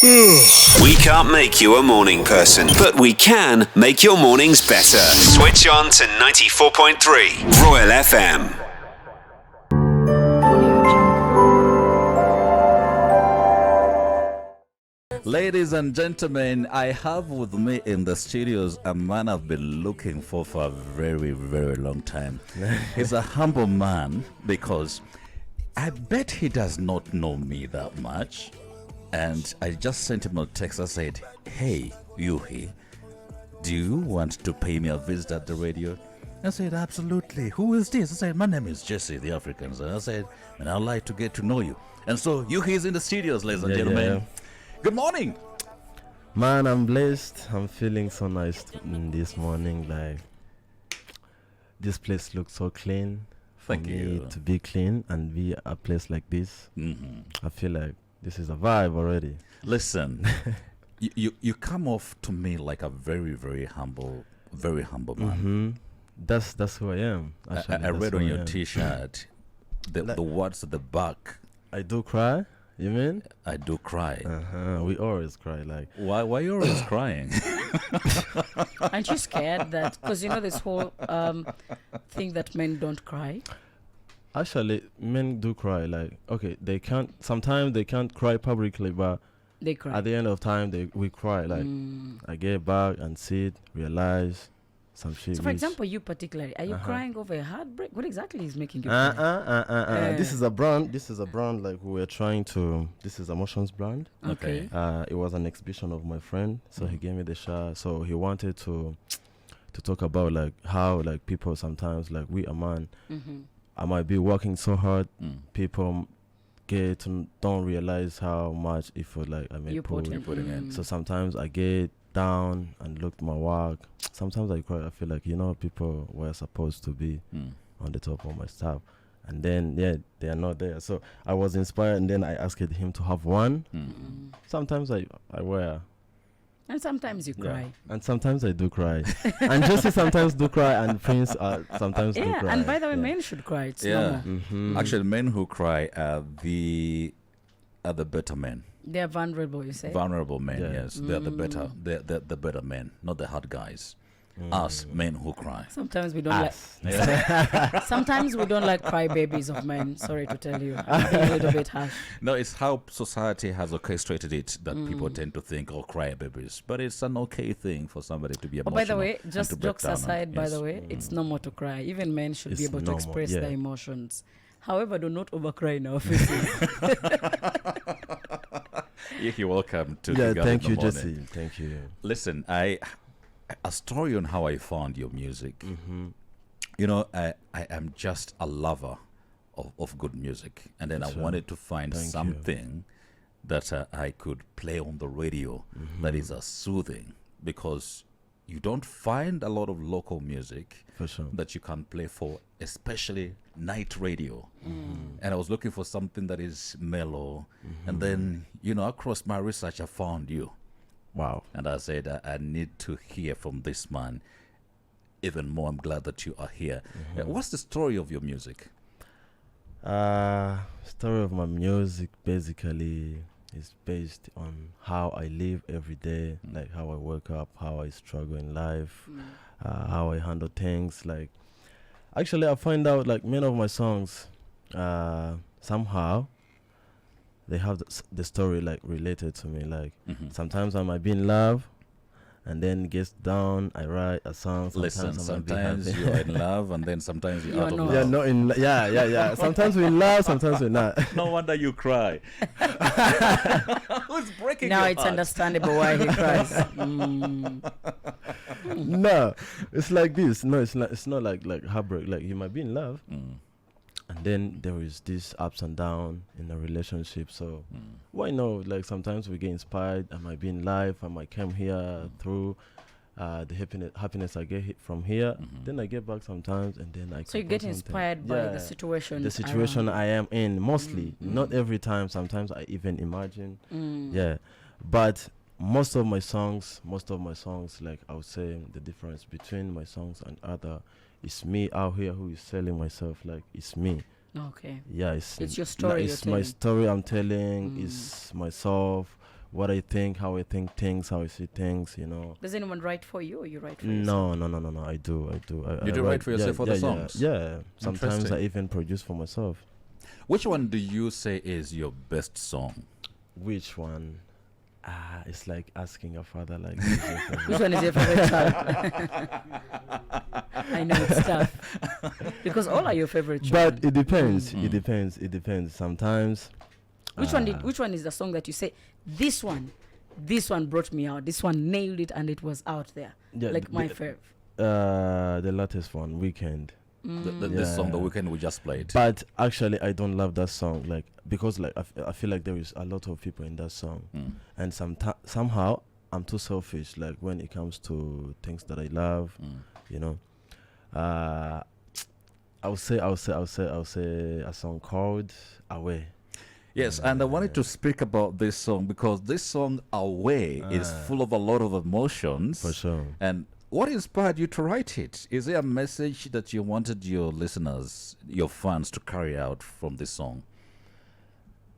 We can't make you a morning person, but we can make your mornings better. Switch on to 94.3 Royal FM. Ladies and gentlemen, I have with me in the studios a man I've been looking for a very, very long time. He's a humble man because I bet he does not know me that much. And I just sent him a text. I said, "Hey, Yuhi, do you want to pay me a visit at the radio?" I said, "Absolutely. Who is this?" I said, "My name is Jesse, the Africans." And I said, "And I'd like to get to know you." And so Yuhi is in the studios, ladies and gentlemen. Yeah. Good morning. Man, I'm blessed. I'm feeling so nice this morning. Like, this place looks so clean. For Thank me you. to be clean and be a place like this, I feel like this is a vibe already. Listen, you come off to me like a very, very humble man. That's who I am. Actually, I that's read who on I your am. T-shirt the words at the back. I do cry. You mean? I do cry. We always cry. Like, Why you always crying? Aren't you scared that, because you know this whole thing that men don't cry? actually, men do cry. Like, okay, they can't. Sometimes they can't cry publicly, but They cry. at the end of time, we cry. Like, I get back and sit, realize some shit. So, for example, you particularly, are you crying over a heartbreak? What exactly is making you cry? This is a brand. This is a brand. Like, we were trying to. This is Emotions brand. Okay. It was an exhibition of my friend, so he gave me the shot. So he wanted to talk about like how like people sometimes like we a man. I might be working so hard. People don't realize how much effort like I may You put putting in. So sometimes I get down and look at my work. Sometimes I cry. I feel like people were supposed to be on the top of my stuff, and then they are not there. So I was inspired, and then I asked him to have one. Sometimes I wear. And sometimes you cry. And sometimes I do cry. And Jesse sometimes do cry, and Prince sometimes do Yeah, cry. and by the way, men should cry. It's Yeah. normal. Actually, men who cry are the better men. They're vulnerable, you say? Vulnerable men, Yeah. yes. They're the better. They're the better men, not the hard guys. Us men who cry. Sometimes we don't Us. like. Sometimes we don't like cry babies of men. Sorry to tell you, I'm being a little bit harsh. No, it's how society has orchestrated it that people tend to think, "Oh, cry babies," but it's an okay thing for somebody to be Oh, emotional. by the way, and to just break jokes down aside, by yes. the way, it's normal to cry. Even men should be It's able to normal, express yeah. their emotions. However, do not overcry in our faces. You're welcome to Yeah, the Girl thank in you, the Morning. Jesse. Thank you. Listen, a story on how I found your music. You know, I am just a lover of good music, and then I Sure. wanted to find Thank you. something that I could play on the radio that is soothing, because you don't find a lot of local music For sure. that you can play for, especially night radio. And I was looking for something that is mellow, and then across my research I found you. Wow. And I said, I need to hear from this man. Even more, I'm glad that you are here. What's the story of your music? Story of my music basically is based on how I live every day, like how I wake up, how I struggle in life, how I handle things. Like, actually, I find out like many of my songs, somehow they have the story like related to me. Like sometimes I might be in love, and then gets down. I write a song. Listen, I might be sometimes happy. you're in love, and then sometimes you're You're out of not. love. Yeah, not in. Yeah. Sometimes we in love, sometimes we're not. No wonder you cry. Who's breaking Now your it's heart? understandable why he cries. No, it's like this. No, it's not like heartbreak. Like, you might be in love, and then there is this ups and down in a relationship. So why not? Like, sometimes we get inspired. I might be in life. I might come here through the happiness I get from here. Then I get back sometimes, and then I. So you compose get something. inspired by Yeah. the situation. The situation around. I am in, mostly. Not every time. Sometimes I even imagine. Yeah, but most of my songs, like, I would say the difference between my songs and other is me out here who is selling myself. Like, it's me. Okay. Yeah, it's It's your story It's you're my telling. story I'm telling. It's myself what I think, how I think things, how I see things, you know. Does anyone write for you, or you write for yourself? No. I do. You do write for yourself for the songs? Yeah. Sometimes I even produce for myself. Which one do you say is your best song? Which one? It's like asking a father, like, Which one is your favorite child? I know it's tough because all are your favorite children. But it depends. It depends. Sometimes. Which one is the song that you say, this one brought me out, this one nailed it, and it was out there? Yeah, like my favorite. The latest one, Weekend. This song, The Weekend, we just played. But actually, I don't love that song, like, because like I feel like there is a lot of people in that song, and somehow I'm too selfish. Like when it comes to things that I love, you know. I'll say a song called Away. Yes, and I wanted to speak about this song because this song, Away, is full of a lot of emotions. For sure. And what inspired you to write it? Is there a message that you wanted your listeners, your fans, to carry out from this song?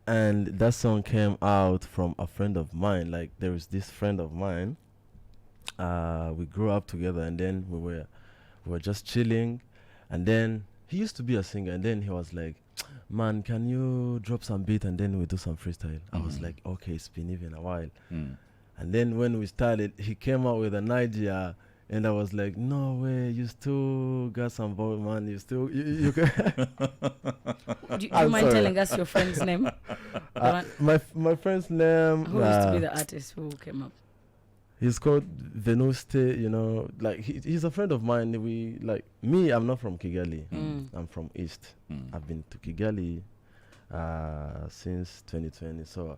And that song came out from a friend of mine. Like, there is this friend of mine. We grew up together, and then we were just chilling. And then he used to be a singer, and then he was like, man, can you drop some beat and then we do some freestyle? I was like, okay, it's been even a while. And then when we started, he came out with an idea, and I was like, no way, you still got some voice, man. You still, you can. Do you mind telling us your friend's name? My friend's name. Who used to be the artist who came up? He's called Venuste, you know, like he's a friend of mine. I'm not from Kigali. I'm from East. I've been to Kigali since 2020. So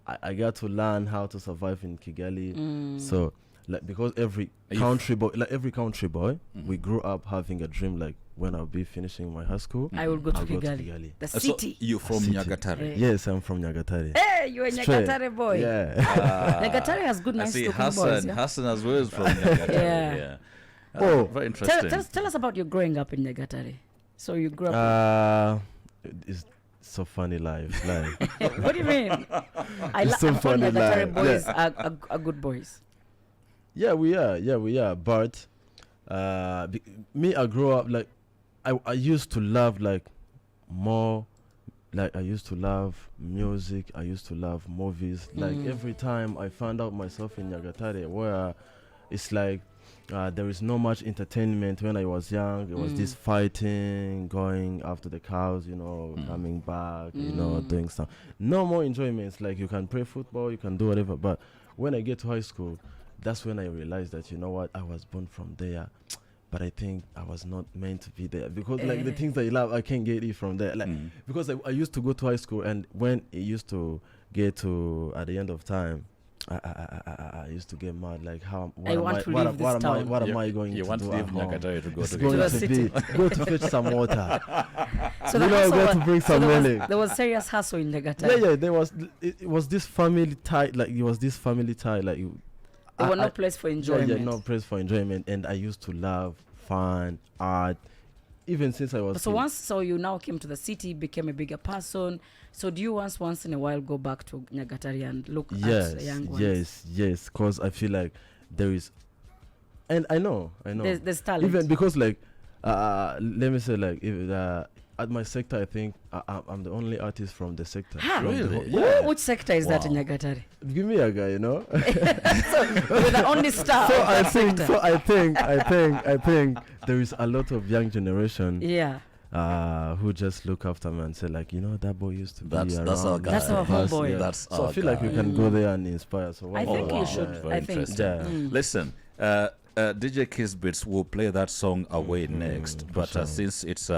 I got to learn how to survive in Kigali. So like, because every country boy, we grew up having a dream, like, when I'll be finishing my high school, I will go to Kigali. The city. So you're from Nyagatare? Yes, I'm from Nyagatare. Hey, you're a Nyagatare boy. Yeah. Nyagatare has good, nice looking boys. Yeah? Hassan as well is from Nyagatare. Oh, very interesting. Tell us about your growing up in Nyagatare. So you grew up. It's so funny life. Like, what do you mean? I so thought funny Nyagatare life. boys are good boys. Yeah, we are. But me, I grew up like I used to love like more. Like, I used to love music. I used to love movies. Like, every time I found out myself in Nyagatare, where it's like there is no much entertainment. When I was young, it was this fighting, going after the cows, you know, coming back, you know, doing stuff. No more enjoyments. Like, you can play football, you can do whatever. But when I get to high school, that's when I realized that, you know what, I was born from there, but I think I was not meant to be there, because like the things that I love, I can't get it from there. Like, because I used to go to high school, and when it used to get to at the end of time, I used to get mad. Like, what am I going to do? You want to leave Nyagatare to go to the city. Go to fetch some water. So go to bring some milk. There was serious hustle in Nyagatare. Yeah. There was. It was this family tie. Like, it was this family tie. Like, there was no place for enjoyment. Yeah, no place for enjoyment. And I used to love fun, art, even since I was. So you now came to the city, became a bigger person. So do you once in a while go back to Nyagatare and look at the young ones? Yes. Because I feel like there is, and I know. There's talent. Even because, like, let me say, like, if, at my sector, I think I'm the only artist from the sector. Really? Which sector is that in Nyagatare? Give me a guy, you know. So you're the only star. I think there is a lot of young generation. Yeah. Who just look after me and say, like, you know, that boy used to be that's around. our guy. That's our homeboy. Yeah. That's so I feel like we can go there and inspire. So I think you should. Very I think. interesting. Listen, DJ Kisbits will play that song Away next, but since it's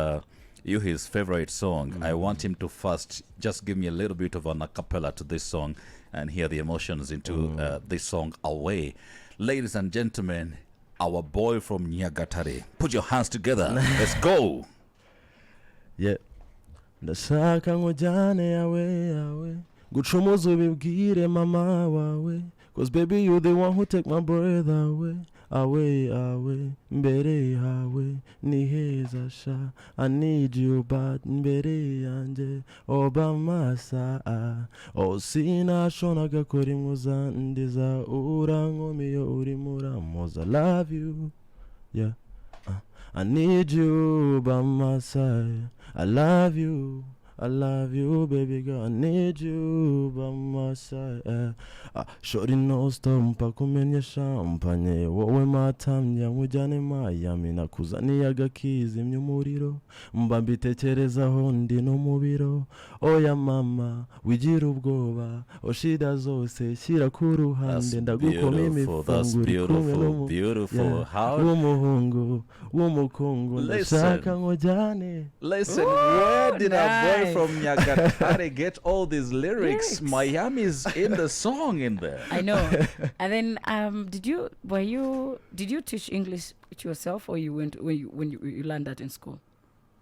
Yuhi's favorite song, I want him to first just give me a little bit of an a cappella to this song and hear the emotions into this song Away. Ladies and gentlemen, our boy from Nyagatare, put your hands together. Let's go. Yeah. Ndashaka ngujane awe gucumuza ubibwire mama wawe, cause baby you the one who take my breath away. awe mbere yawe ni heza sha I need you bad mbere yanjye oba masa sinashonaga kora impuza ndiza urankomiye uri muramuza love you yeah I need you by my side I love you, baby girl. I need you by my side. Shorty no stop mpakumenya champagne. Wowe matamya mujyane Miami nakuzaniye agakizimya umuriro. Mba mbitekerezaho ndi no mu biro. Oya mama, wigira ubwoba. Oshida zose shyira ku ruhande ndagukoma imifungo. Beautiful. How w'umuhungu w'umukungu ndashaka nkujyane. Listen, where did a boy from Nyagatare get all these lyrics? Miami's in the song in there. I know. And then did you teach English to yourself, or you went when you learned that in school?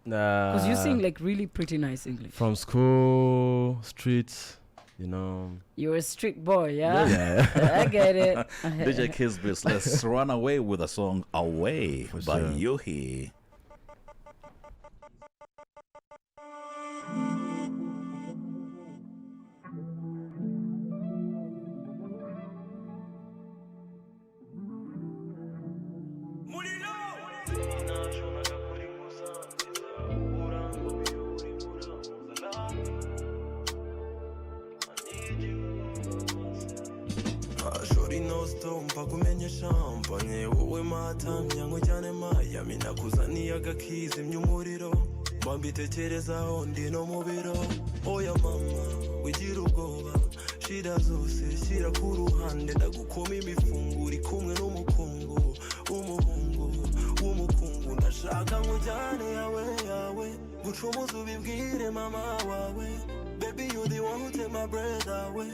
Because you sing like really pretty nice English. From school, streets, you know. You're a street boy, yeah? I get it. DJ Kisbis, let's run away with a song Away by Yuhi. Mpakumenya champagne wowe matamya nkujyane Miami nakuzaniye agakizimya umuriro mbambitekerezaho ndi no mu biro oya mama wigira ubwoba shida zose shyira ku ruhande ndagukoma imifungo uri kumwe n'umukungu w'umukungu ndashaka nkujyane yawe gucumuza ubibwire mama wawe baby you the one who take my breath away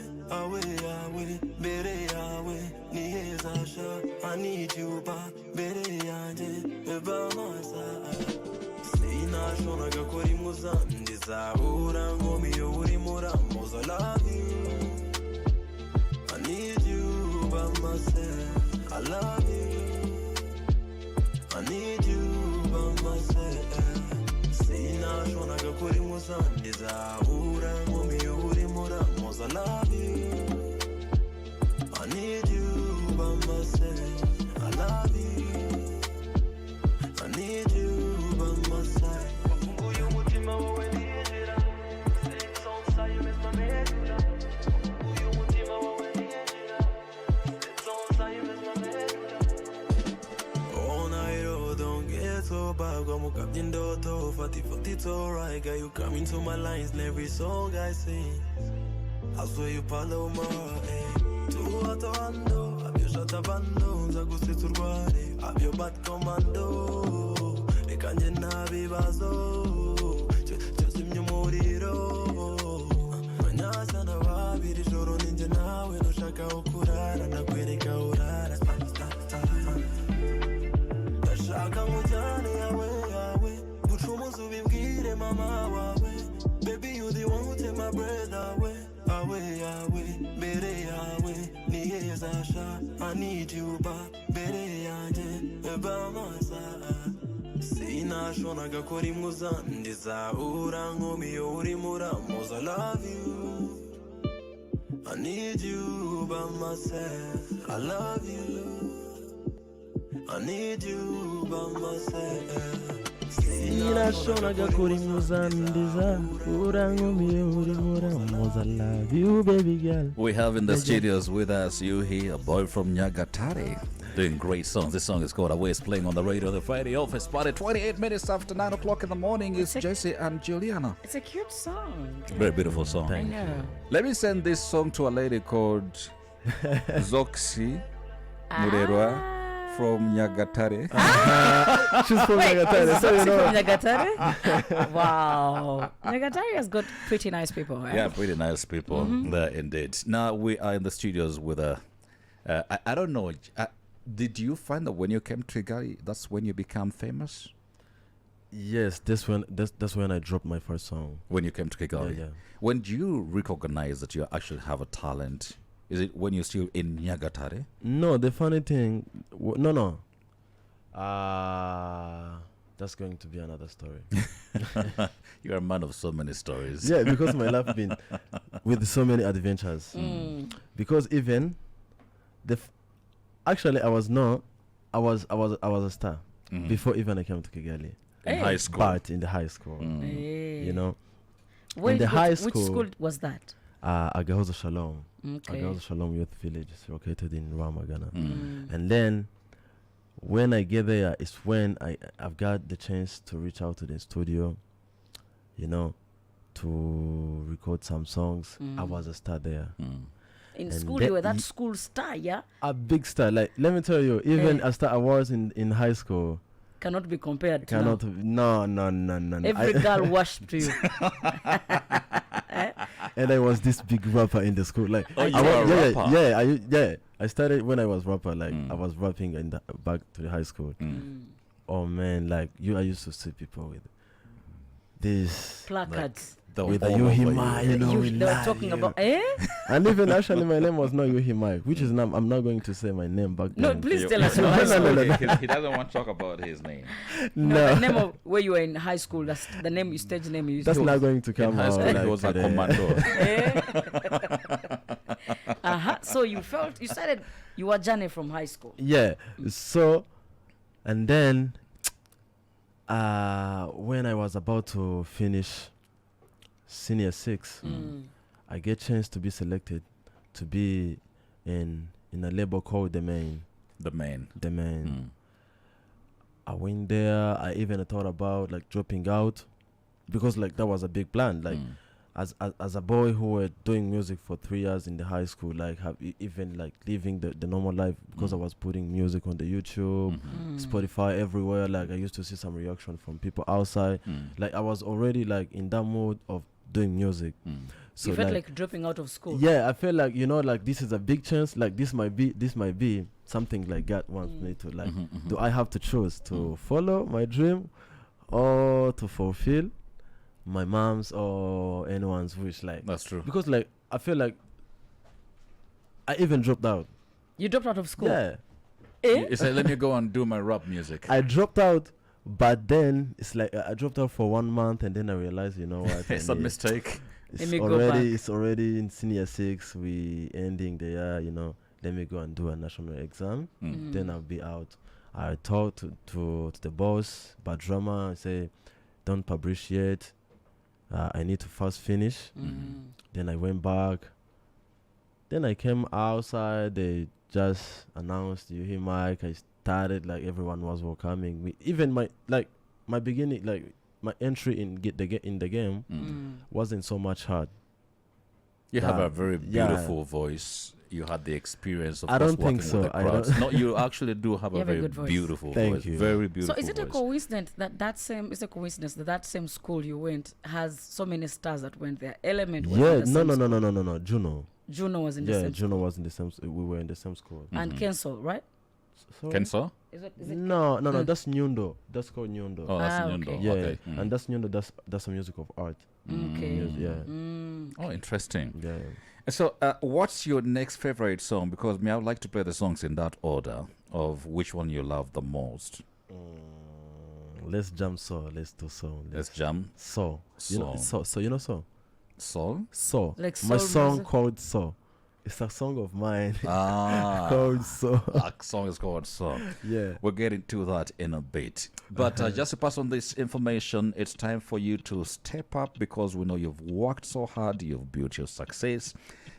mbere yawe ni heza sha I need you back mbere yanjye eba masa sinashonaga kora impuza ndizabura nkomiye uri muramuza love you I need you by myself I love you I need you by myself sinashonaga kora impuza ndizabura nkomiye uri muramuza love you I need you by myself I love you I need you by my side wafunguye umutima wowe niyegera sing song sayo mesma medula wafunguye umutima wowe niyegera sing song sayo mesma medula all night oh don't get so bad mukabye indoto fati it's alright girl you come into my lines in every song I sing I swear you follow my Ando, abyo shata bando, nza gusetsa urware, abyo bad commando, reka nje nabibazo, cyazimya umuriro, manyasa na babiri joro ninjye nawe, nushaka ukurara, nakwereka urara, ndashaka nkujyane yawe, gucumuza ubibwire mama wawe, baby you the one who take my breath away, mbere yawe. I need you back mbere yanjye eba masa sinashonaga kora impuza ndizabura nkomiye uri muramuza love you I need you by myself I love you I need you by myself sinashonaga kora impuza ndizabura nkomiye uri muramuza love you baby girl. We have in the studios with us Yuhi, a boy from Nyagatare, doing great songs. This song is called Away. It's playing on the radio, the Friday Office Party. 28 minutes after 9 o'clock in the morning is Jesse and Juliana. It's a cute song. Very beautiful song. I know. Let me send this song to a lady called Zoxy Murerwa from Nyagatare. She's from Nyagatare. So you know. From Nyagatare? Wow. Nyagatare has got pretty nice people, right? Yeah, pretty nice people there indeed. Now we are in the studios with I don't know, did you find that when you came to Kigali, that's when you became famous? Yes, that's when I dropped my first song. When you came to Kigali? Yeah. When do you recognize that you actually have a talent Is it when you're still in Nyagatare? No, the funny thing, no. That's going to be another story. You're a man of so many stories. Yeah, because my life been with so many adventures. Because even actually I was a star before even I came to Kigali. In high school. But in the high school, Hey. you know, Where, in the high school, which school was that? Agahozo Shalom. Okay. Agahozo Shalom Youth Village is located in Rwanda, Ghana. And then when I get there, it's when I've got the chance to reach out to the studio, you know, to record some songs. I was a star there. In And school, that you were that school star, yeah? A big star. Like, let me tell you, even a star I was in high school. Cannot be compared to Cannot. now. No. Every girl worshipped you. And I was this big rapper in the school. Like, Oh, you I were was, a rapper? yeah. I started when I was rapper. Like, I was rapping in the back to the high school. Oh man, like I used to see people with this Placards. with the Yuhi Mic, you know, They were talking about, eh? and even actually my name was not Yuhi Mic, which is I'm not going to say my name back No, then. please tell us your No, high no, school. no. He doesn't want to talk about his name. No, the name of where you were in high school, that's the name, stage name you used That's to not going to come In high out. school, he like was a today. commando. So you started your journey from high school. Yeah. So, and then, when I was about to finish senior 6, I get chance to be selected to be in a label called The Main. The man. I went there. I even thought about like dropping out because like that was a big plan. Like as a boy who were doing music for 3 years in the high school, like even like living the normal life because I was putting music on the YouTube, Spotify everywhere. Like I used to see some reaction from people outside. Like I was already like in that mode of doing music. So You felt like dropping out of school. yeah, I feel like, you know, like this is a big chance. Like this might be something like God wants me to like. Do I have to choose to follow my dream or to fulfill my mom's or anyone's wish? Like That's true. because like I feel like I even dropped out. You dropped out of school. Yeah, He said, let me go and do my rap music. I dropped out, but then it's like I dropped out for 1 month and then I realized, you know what? It's a mistake. Let me go back. It's already in senior 6. We ending the year, you know. Let me go and do a national exam. Then I'll be out. I talked to the boss, but drama. I say, don't publish yet. I need to first finish. Then I went back. Then I came outside. They just announced Yuhi Mic. I started like everyone was welcoming me. Even my beginning, like my entry in the game wasn't so much hard. You have Yeah. a very Yeah. beautiful voice. You had the experience of I course, don't think working so. with the I crowds. don't- No, you actually do have You a have a very good voice. beautiful Thank voice. you. Very So beautiful is it a voice. coincidence it's a coincidence that same school you went has so many stars that went there? Element was Yeah, in the same school. no. Juno was in the Yeah, same Juno school. was in the same. We were in the same school. And Kensal, right? So Kenso? Is it No, that's Nyundo. That's called Nyundo. Oh, that's Ah, Nyundo. okay. yeah, Okay. and that's Nyundo. That's a music of art. okay? Yes, yeah, Oh, interesting. yeah. So, what's your next favorite song? Because I would like to play the songs in that order of which one you love the most. Let's jam so. Let's do so. Let's jam. So. You know Song. so. You know so. Song? So. Like my soul song music? called So. It's a song of mine Ah. called So. That song is called Song. Yeah. We'll get into that in a bit. But just to pass on this information, it's time for you to step up because we know you've worked so hard, you've built your success.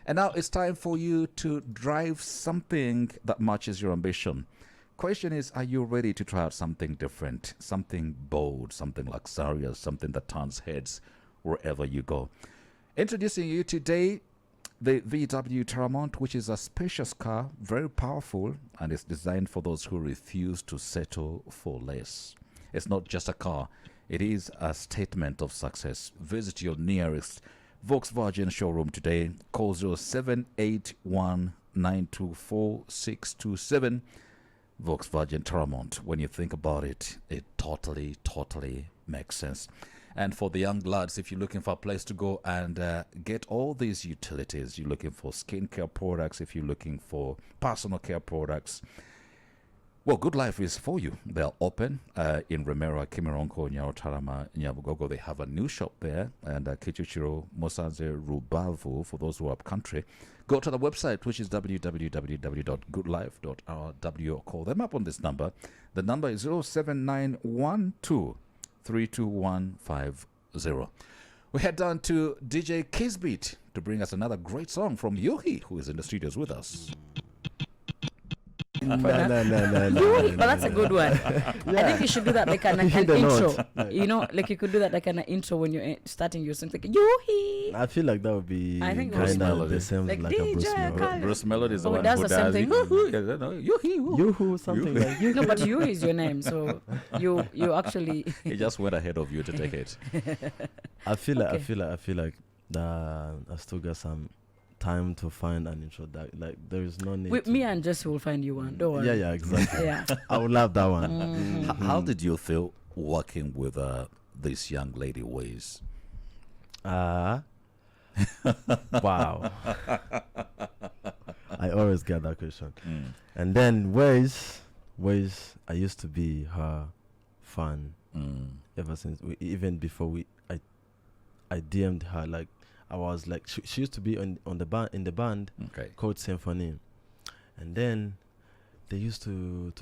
And now it's time for you to drive something that matches your ambition. Question is, are you ready to try out something different, something bold, something luxurious, something that turns heads wherever you go? Introducing you today, the VW Terramont, which is a spacious car, very powerful, and it's designed for those who refuse to settle for less. It's not just a car, it is a statement of success. Visit your nearest Volkswagen showroom today. Call 0781924627. Volkswagen Terramont. When you think about it, it totally makes sense. And for the young lads, if you're looking for a place to go and get all these utilities, you're looking for skincare products, if you're looking for personal care products, well, Good Life is for you. They're open in Remera, Kimironko, Nyarutarama, Nyabugogo. They have a new shop there, and Kichuchiro, Mosanze, Rubavu, for those who are up country. Go to the website, which is www.goodlife.rw, or call them up on this number. The number is 07912 32150. We head down to DJ Kisbeat to bring us another great song from Yuhi, who is in the studios with us. No. Yuhi, but that's a good one. I think you should do that like an intro. You know, like you could do that like an intro when you're starting your song. Like Yuhi. I feel like that would be kind of the same like like a Bruce Melody. Bruce Melody is the one does who the same does thing. Yuhu, something like Yuhu. No, but Yuhi is your name, so you actually. He just went ahead of you to take it. I feel like I still got some time to find an intro that like there is no need. With me and Jesse will find you one. Don't worry. Yeah, exactly. Yeah. I would love that one. How did you feel working with this young lady, Waze? Wow. I always get that question. And then Waze, I used to be her fan ever since. Even before I DM'd her, like I was like she used to be in the band called Symphony, and then they used to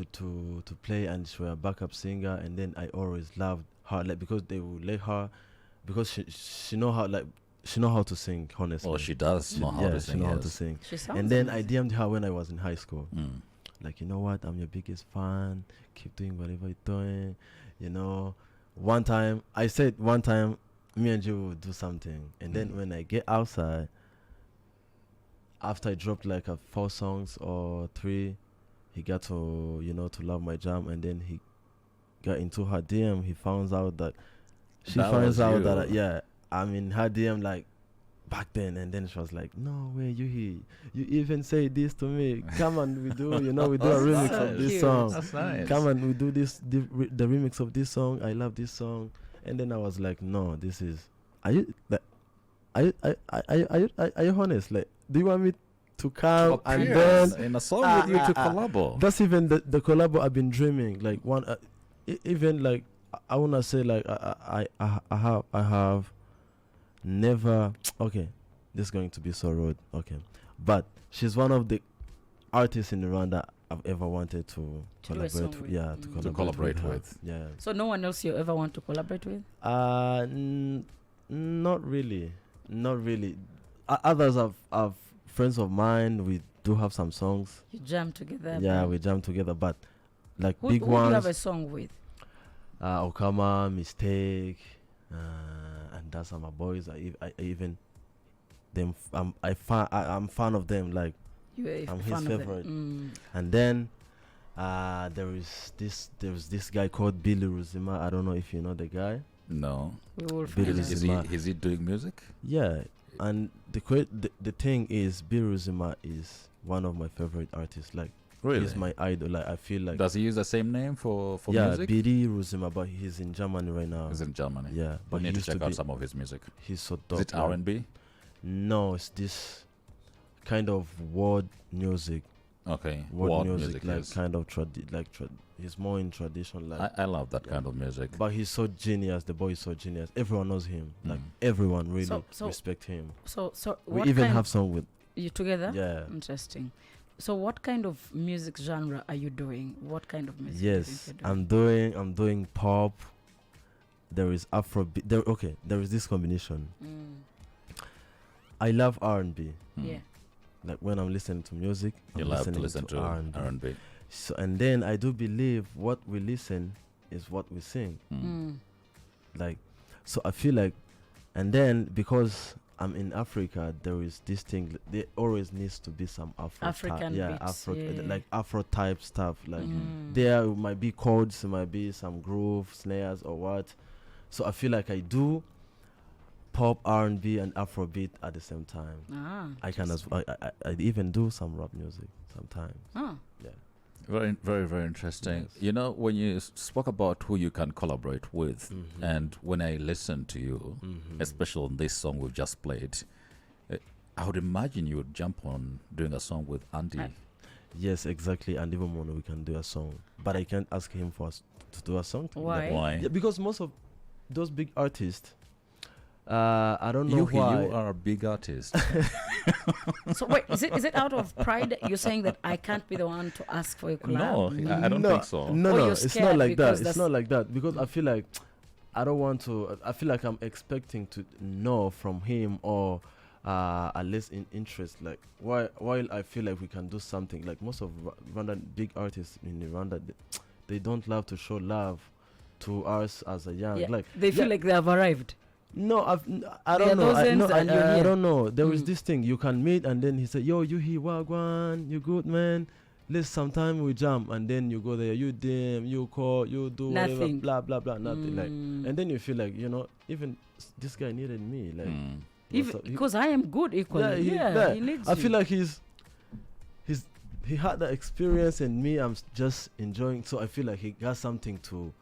play, and she was a backup singer, and then I always loved her, like because they would let her, because she know how to sing, honestly. Oh, she does know how to sing. She know how to sing. She sounds And then nice. I DM'd her when I was in high school. Like, you know what, I'm your biggest fan, keep doing whatever you're doing, you know. One time me and you will do something, and then when I get outside, after I dropped like 4 songs or 3, he got to love my jam, and then he got into her DM. He finds out that I'm in her DM like back then, and then she was like, "No way, you even say this to me? Come on, we do a remix of this song. That's nice. Come on, we do this the remix of this song. I love this song." And then I was like, "No, this is. Are you honest? Like, do you want me to come and then in a song with you to collabo?" That's even the collabo I've been dreaming. Like one, even like I wanna say like I have never. Okay, this is going to be so rude. Okay, but she's one of the artists in Rwanda I've ever wanted to collaborate with. Yeah, to collaborate with. Yeah. So no one else you ever want to collaborate with? Not really. Others have friends of mine. We do have some songs. You jam together. Yeah, we jam together, but like who big do ones. you have a song with? Okama, Mistake, and that's my boys. I even them. I'm fan of them. Like I'm his favorite. And then there is this guy called Billy Ruzima. I don't know if you know the guy. No. We will Billy find out. Is he doing music? Yeah, and the thing is, Billy Ruzima is one of my favorite artists. Like, Really? he's my idol. Like, I feel like. Does he use the same name for yeah, music? Billy Ruzima, but he's in Germany right now. He's in Germany. Yeah, But but we he need to used check out be- some of his music. He's so dope. Is it like- R&B? No, it's this kind of world music. Okay. World music, like yes. kind of he's more in tradition, like. I love that kind of music. But he's so genius. The boy is so genius. Everyone knows him. Like everyone really So- respect him. So We what even kind have song with. you together? Yeah. Interesting. So what kind of music genre are you doing? What kind of music? Yes, do you think I'm doing pop. There is Afrobeat. There is this combination. you're doing? I love R&B. Yeah. Like when I'm listening to music, You I'm love to listening listen to R&B. R&B. So and then I do believe what we listen is what we sing. Like, so I feel like, and then because I'm in Africa, there is this thing. There always needs to be some African beats, yeah. like Afro type stuff. Like there might be chords, might be some groove, snares or what. So I feel like I do pop, R&B, and Afrobeat at the same time. I can I even do some rap music sometimes. Ah. Yeah. Very, very, very interesting. Yes. You know, when you spoke about who you can collaborate with, and when I listen to you, especially on this song we've just played, I would imagine you would jump on doing a song with Andy. Yes, exactly. And even when we can do a song, but I can't ask him for us to do a song. Why? Why? Yeah, because most of those big artists, I don't know why. You are a big artist. So wait, is it out of pride you're saying that I can't be the one to ask for a collab? No, I don't think so. No, Or no, you're it's not scared like that. because It's not like that because I feel like I don't want to. I feel like I'm expecting to know from him or at least in interest. Like while I feel like we can do something. Like most of Rwandan big artists in Rwanda, they don't love to show love to us as a young. Yeah, Like they feel like they have arrived. no, I They don't are know. those I, ends no, and I, you're I here. don't know. There is Mm. this thing you can meet, and then he said, "Yo, Yuhi Wagwan, you good man? Let's sometime we jump." And then you go there, you DM, you call, you do whatever, Nothing. blah blah blah, nothing. Like, Mm. and then you feel like even this guy needed me. Like, Even what's up? because I am good equally. Yeah, he needs I you. feel like he had that experience, and me, I'm just enjoying. So I feel like he got something to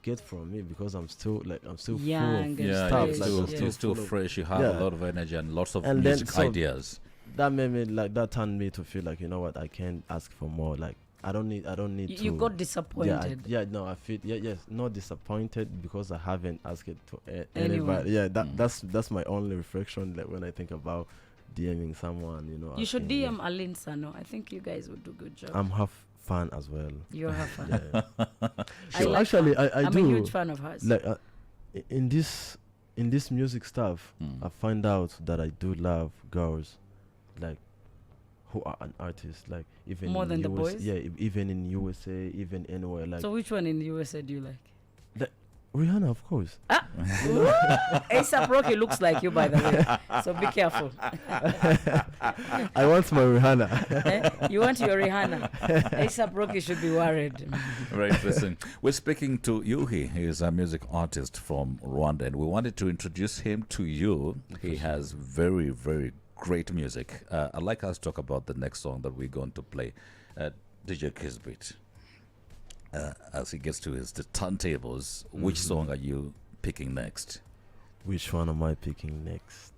get from me because I'm still Young full and of Yeah, stuff. fresh, Like, you're I'm still, full of- fresh. You have Yeah. a lot of energy and lots of And then music so- ideas. that made me like that turned me to feel like, you know what, I can't ask for more. Like I don't need to. You got Yeah, disappointed. no, I feel yes, not disappointed because I haven't asked it to Anyone. anybody. Yeah, that's my only reflection. Like when I think about DMing someone, you know. You should asking, DM Aline Sano. I think you guys would do a good job. I'm half fan as well. You have fun. Yeah. I So like actually, her. I I'm do a huge fan of hers. like in this music stuff. I find out that I do love girls, like who are an artist, like even More in than the US boys? Yeah, even in USA, even anywhere. Like, So which one in the USA do you like? Rihanna, of course. ASAP Rocky looks like you, by the way. So be careful. I want my Rihanna. You want your Rihanna. ASAP Rocky should be worried. Very interesting. We're speaking to Yuhi. He is a music artist from Rwanda, and we wanted to introduce him to you. He has very, very great music. I'd like us to talk about the next song that we're going to play. DJ Kisbit, as he gets to the turntables, which song are you picking next? Which one am I picking next?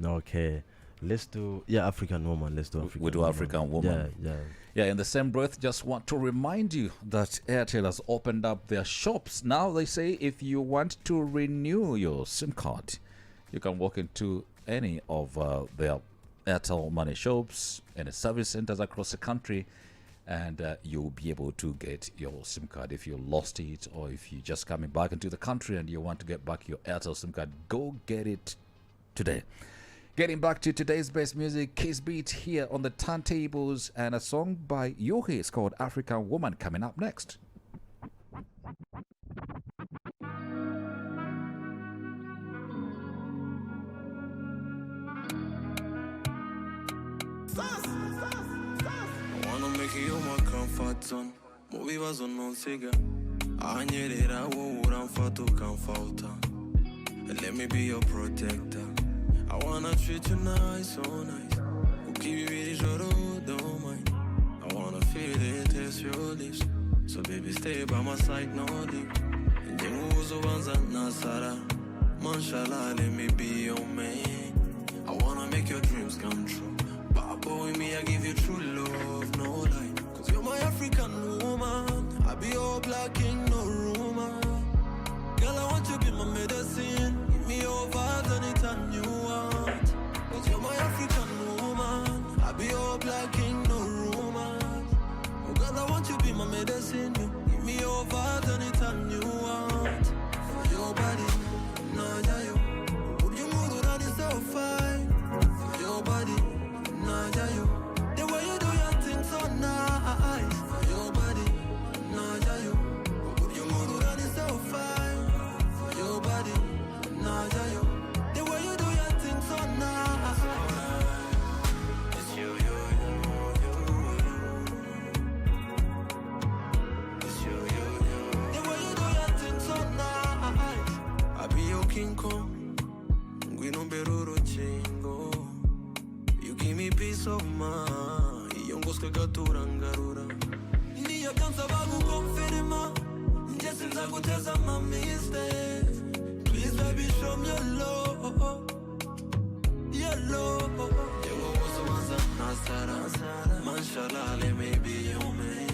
Okay, let's do African Woman. Let's do African. We do African Woman. Yeah. Yeah, in the same breath, just want to remind you that Airtel has opened up their shops. Now they say if you want to renew your SIM card, you can walk into any of their Airtel Money shops and service centers across the country, and you'll be able to get your SIM card. If you lost it, or if you're just coming back into the country and you want to get back your Airtel SIM card, go get it today. Getting back to today's best music, Kisbeat here on the turntables, and a song by Yuhi. It's called African Woman, coming up next. I wanna make you my comfort zone. Mubi wazo nonsiga. Anyerera wo uramfata ukamfauta. Let me be your protector. I wanna treat you nice, so nice. Ukibibiri joro, don't mind. I wanna feel it, taste your lips. So baby, stay by my side, no leave. Njenguzo banza nasara. Mashallah, let me be your man. I wanna make your dreams come true. Babo with me, I give you true love, no lie. Cause you're my African woman. I be all black king, no rumor. Girl, I want you to be my medicine. Give me your vibes anytime you want. Cause you're my African woman. I be all black king, no rumor. Oh girl, I want you to be my medicine. Give me your vibes anytime you want. For your body, nah, yeah, yo. Would you move around yourself fine? For your body, nah, yeah, yo. The way you do your things so nice. For your body, nah, yeah, yo. Would you move around yourself fine? For your body, nah, yeah, yo. The way you do your things so nice. It's you. It's you. The way you do your ngoswe gaturangarura niyo byansaba gukonfirma njye sinza guteza ama mistake please baby show me your love yewe wose wanza nasara mashallah let me be your man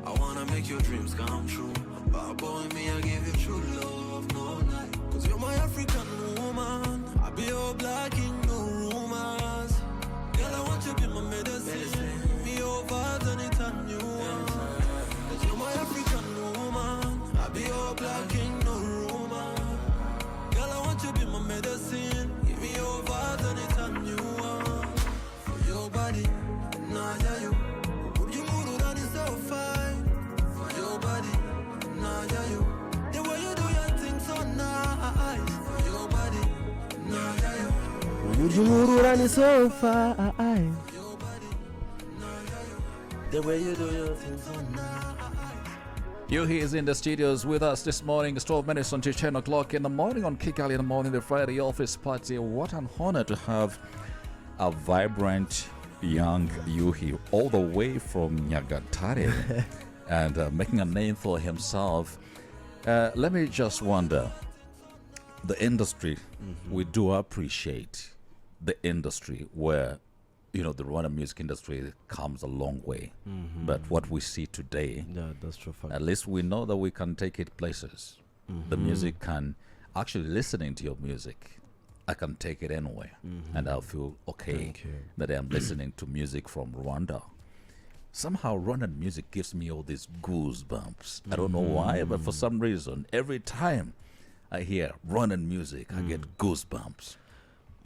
I wanna make your dreams come true but boy me I give you true love no lie cause you're my African woman I be your black king no rumors girl I want you to be my medicine me your vibes anytime you want cause you're my African woman I be your black king no rumors girl I want you to be my medicine give me your vibes anytime you want for your body nah yeah you would you move that is so fine for your body nah yeah you the way you do your things so nice for your body nah yeah you would you move on so far the way you do your things so nice. Yuhi is in the studios with us this morning. It's 12 minutes until 10 o'clock in the morning on Kigali in the morning, the Friday office party. What an honor to have a vibrant young Yuhi all the way from Nyagatare and making a name for himself. Let me just wonder, the industry, we do appreciate the industry where, you know, the Rwandan music industry comes a long way. But what we see today, Yeah, that's true. at least we know that we can take it places. The music can, actually listening to your music, I can take it anywhere. And I'll feel okay Thank you. that I'm listening to music from Rwanda. Somehow Rwandan music gives me all these goosebumps. I don't know why, but for some reason, every time I hear Rwandan music, I get goosebumps.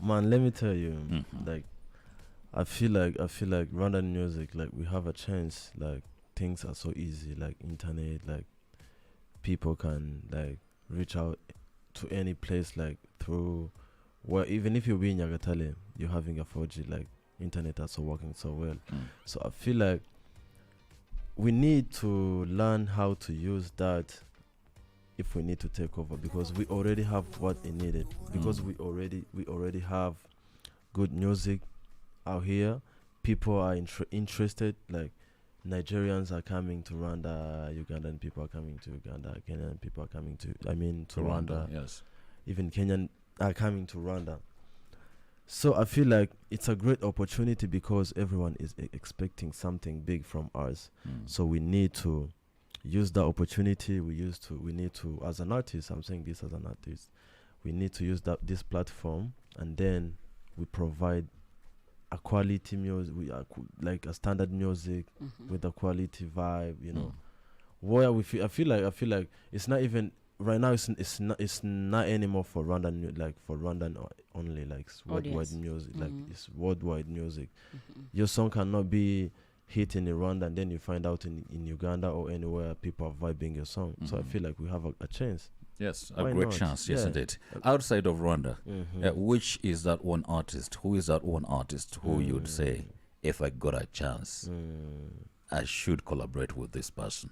Man, let me tell you, like, I feel like Rwandan music, like, we have a chance, like, things are so easy, like internet, like, people can, like, reach out to any place, like, through, well, even if you be in Nyagatale, you're having a 4G, like, internet also working so well. So I feel like we need to learn how to use that if we need to take over, because we already have what it needed, because we already have good music out here. People are interested, like Nigerians are coming to Rwanda, Ugandan people are coming to Uganda, Kenyan people are coming to Rwanda. Yes. Even Kenyan are coming to Rwanda. So I feel like it's a great opportunity because everyone is expecting something big from us. So we need to use that opportunity. We need to, as an artist, I'm saying this as an artist, we need to use this platform, and then we provide a quality music, like a standard music with a quality vibe, you know. Where I feel like it's not even right now. It's not anymore for Rwandan, like for Rwandan only, like it's worldwide music, like it's worldwide music. Your song cannot be hit in Rwanda and then you find out in Uganda or anywhere people are vibing your song. So I feel like we have a chance. Yes, Why a great not? chance, yes, Yeah. indeed. Outside of Rwanda, which is that one artist? Who is that one artist who you'd say, if I got a chance, I should collaborate with this person?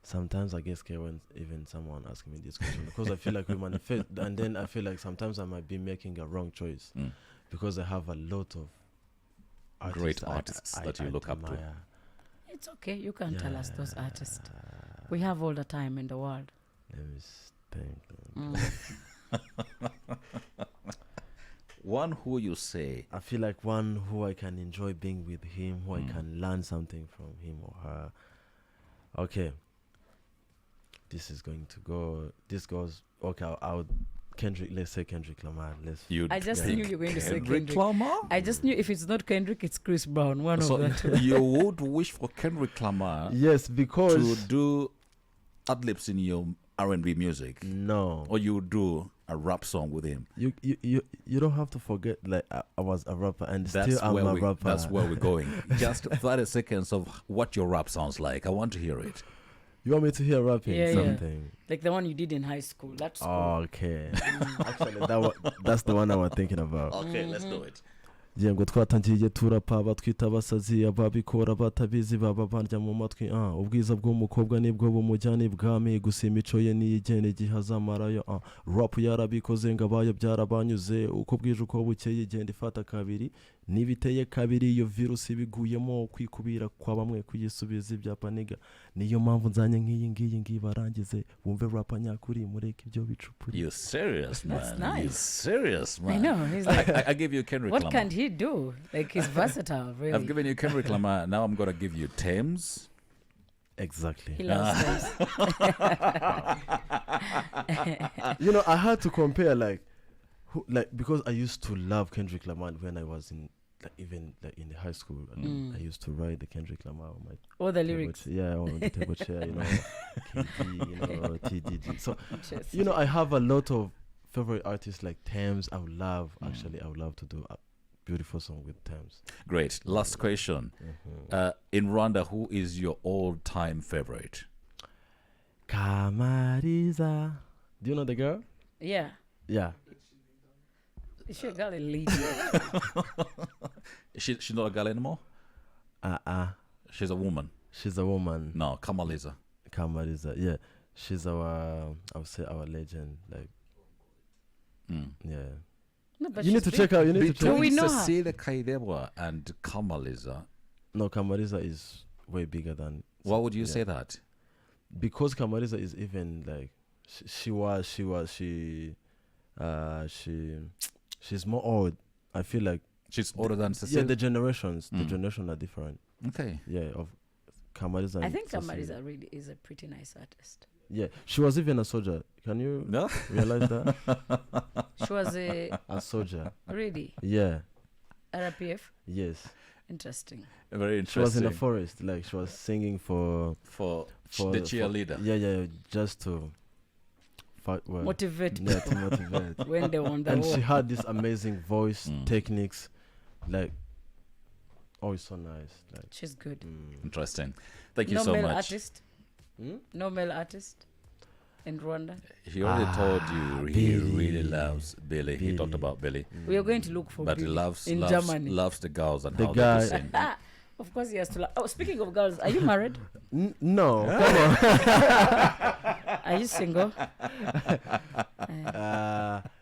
Sometimes I get scared when even someone asks me this question because I feel like we manifest, and then I feel like sometimes I might be making a wrong choice because I have a lot of Great artists that you look up to. admire. It's okay. You can tell us those artists. We have all the time in the world. Let me think. One who you say, I feel like one who I can enjoy being with him, who I can learn something from him or her. Okay. This is going to go. This goes. Okay, I'll Kendrick. Let's say Kendrick Lamar. you'd I just think knew you were going to say Kendrick Kendrick. Lamar? I just knew if it's not Kendrick, it's Chris Brown. One So of the two. you would wish for Kendrick Lamar Yes, to because do ad-libs in your R&B music, no, or you do a rap song with him. you don't have to forget. Like I was a rapper, and That's still I'm where a rapper. That's where we're going. Just 30 seconds of what your rap sounds like. I want to hear it. You want me to hear rapping Yeah, yeah. something? Like the one you did in high school. That's cool. Okay. Actually, that's the one I was thinking about. Okay, let's do it. ngo twatangiye turapa batwita abasazi ababikora batabizi baba barya mu matwi ubwiza bw'umukobwa nibwo bumujyana ibwami gusa imico ye niyigene gihazamarayo rap yarabikoze ngo abayo byarabanyuze uko bwije uko bukeye igenda ifata kabiri nibiteye kabiri iyo virusi biguyemo kwikubira kwa bamwe kuyisubiza ibyapa niga niyo mpamvu nzanye nk'iyi barangize bumve rap nyakuri mureke ibyo bicupuri. You serious, man? That's nice. You serious, man? I know. He's like, I give you Kendrick what Lamar. can he do? Like, he's versatile, really. I've given you Kendrick Lamar. Now I'm gonna give you Thames. Exactly. He loves those. You know, I had to compare because I used to love Kendrick Lamar when I was in even in the high school. I used to write the Kendrick Lamar on my All the lyrics. on the table chair, you know, KD, you know, TDG. So, you know, I have a lot of favorite artists like Thames. I would love to do a beautiful song with Thames. Great. Last question. In Rwanda, who is your all-time favorite? Kamariza. Do you know the girl? Yeah. Yeah. Is she a girl in lead? She's not a girl anymore? She's a woman. She's a woman. No, Kamaliza. Kamariza. Yeah. She's I would say our legend. Like, yeah. No, but You need to check out. Do we know her? Cecilia Kaidebwa and Kamaliza. No, Kamariza is way bigger than. Why would you say that? Because Kamariza is even like she's more old. I feel like She's older than Cecilia. yeah, the generations are different. Okay. Yeah, of Kamariza. I and think Cecilia. Kamariza really is a pretty nice artist. Yeah, she was even a soldier. Can you No? realize that? She was a A soldier. really Yeah. RPF. Yes. Interesting. Very She interesting. was in the forest. Like she was singing for the cheerleader. yeah, just to fight. Well, Motivate yeah, people to motivate. when they won the And war. she had this amazing voice techniques, like, oh, it's so nice. Like, She's good. Interesting. Thank you No so male much. artist. No male artist in Rwanda. He already told you he Billy. really loves Billy. He talked about Billy. We are going to look for But he Billy loves in Germany. loves the girls and The how guy- they sing. Of course, he has to. Oh, speaking of girls, are you married? no, come on. Are you single? I'm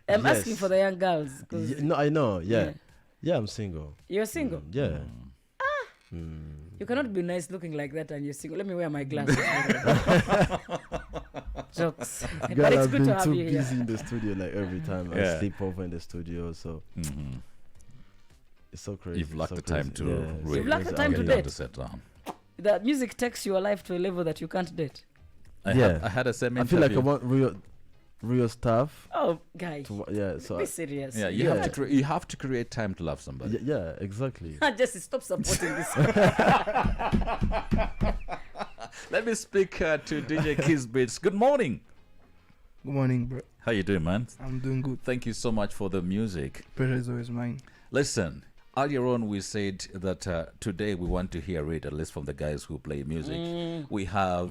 Yes. asking for the young girls. 'Cause No, I know. Yeah. Yeah, I'm single. You're single. Yeah. You cannot be nice looking like that and you're single. Let me wear my glasses. Jokes. But God, it's I've good been to have too you here. busy in the studio. Like every time Yeah. I sleep over in the studio, so it's so crazy. You've lacked so the time crazy. to Yeah, really You've lacked the time to get down date. to sit down. The music takes your life to a level that you can't date. I Yeah. had a same I feel like I interview. want real stuff. Oh, guy. Yeah, so Be serious. Yeah, you have to you have to create time to love somebody. yeah, exactly. Just stop supporting this. Let me speak to DJ Kizbeats. Good morning. Good morning, bro. How you doing, man? I'm doing good. Thank you so much for the music. Pleasure is always mine. Listen, earlier on we said that today we want to hear it, at least from the guys who play music. We have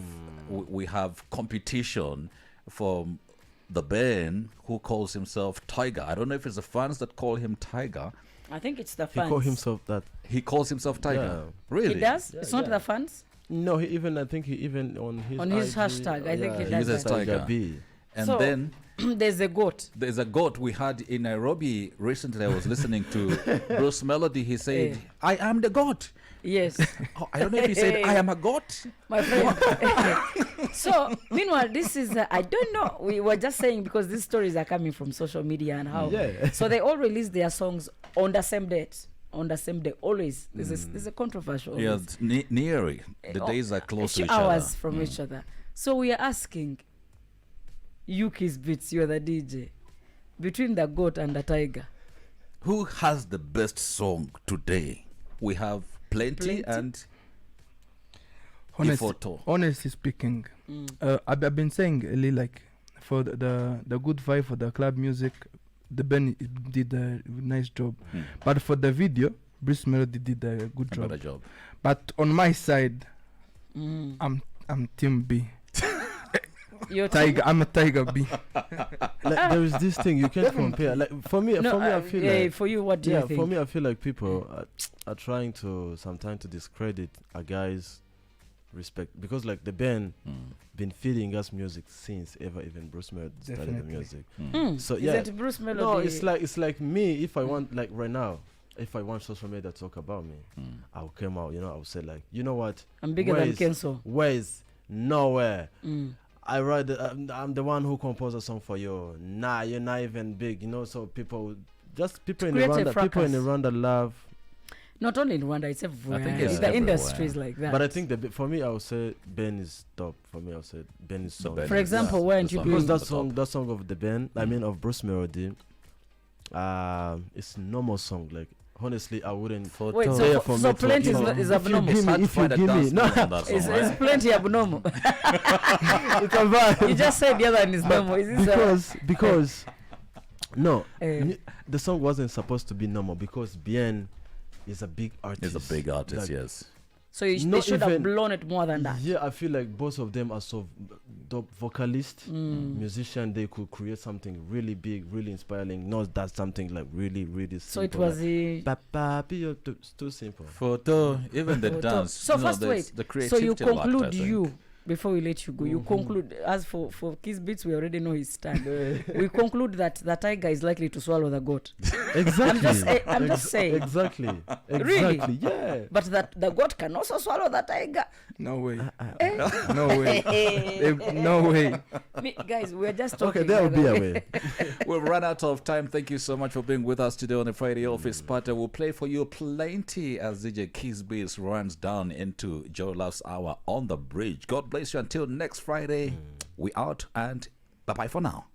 we have competition from the band who calls himself Tiger. I don't know if it's the fans that call him Tiger. I think it's the He fans. called himself that. He calls himself Tiger. Yeah. Really? He does? Yeah, It's not yeah. the fans? No, I think he even on his IG, hashtag, I think he does uses that. Tiger. B. And So- then There's a goat. there's a goat we had in Nairobi recently. I was listening to Bruce Melody. He said, I am the goat. Yes. Oh, I don't know if he said, I am a goat. My friend. So, meanwhile, this is, I don't know. We were just saying because these stories are coming from social media and how. Yeah. So they all release their songs on the same date. On the same day, always. There's a controversial. Yeah, always. near. The days are close to few each hours other. from each other. So we are asking Yuki's Beats, you're the DJ, between the goat and the tiger. Who has the best song today? We have plenty. And Ifoto. Honestly speaking, I've been saying really like for the good vibe for the club music, the band did a nice job. But for the video, Bruce Melody did a good job. better job. But on my side, I'm Team B. You're Tiger. I'm a Tiger B. Like there is this thing you can't compare. Like for me, I feel like for you, what do you think? for me, I feel like people are trying to sometimes to discredit a guy's respect because like the band been feeding us music since ever even Bruce Melody started the Definitely. music. So yeah, Is it Bruce Melody? no, it's like me if I want like right now. if I want social media to talk about me, I'll come out, you know, I'll say like, you know what? I'm bigger than Kenzo. Where's nowhere? I write, I'm the one who composed a song for you. Nah, you're not even big, you know, so people in Rwanda love. Not only in Rwanda, it's everywhere. I think it's the industry is like that. But I think for me, I would say Ben is top. For me, I would say Ben is song. For example, why aren't you doing that song of the Ben? I mean, of Bruce Melody. It's normal song. Like honestly, I wouldn't. Wait, so plenty is abnormal. If you give me, no, it's plenty abnormal. It's a vibe. You just said the other one is normal. Is this because no, the song wasn't supposed to be normal because Bien is a big artist. He's a big artist, like, yes. So they should have blown it more than that. Yeah, I feel like both of them are so dope vocalist, musician. They could create something really big, really inspiring. Not that something like really, really simple. So it was it's too simple. Photo, even the dance. So first wait. The So you creativity conclude before we let you go. You conclude, as for Kiss Beats, we already know his stand. We conclude that the tiger is likely to swallow the goat. Exactly. I'm just saying. Exactly. Really? Yeah. But that the goat can also swallow the tiger. No way. No way. No way. Guys, we're just talking. Okay, there will be a way. We've run out of time. Thank you so much for being with us today on the Friday Office Party. We'll play for you plenty as DJ Kiss Beats runs down into Joe Love's Hour on the bridge. God bless you until next Friday. We out and bye-bye for now.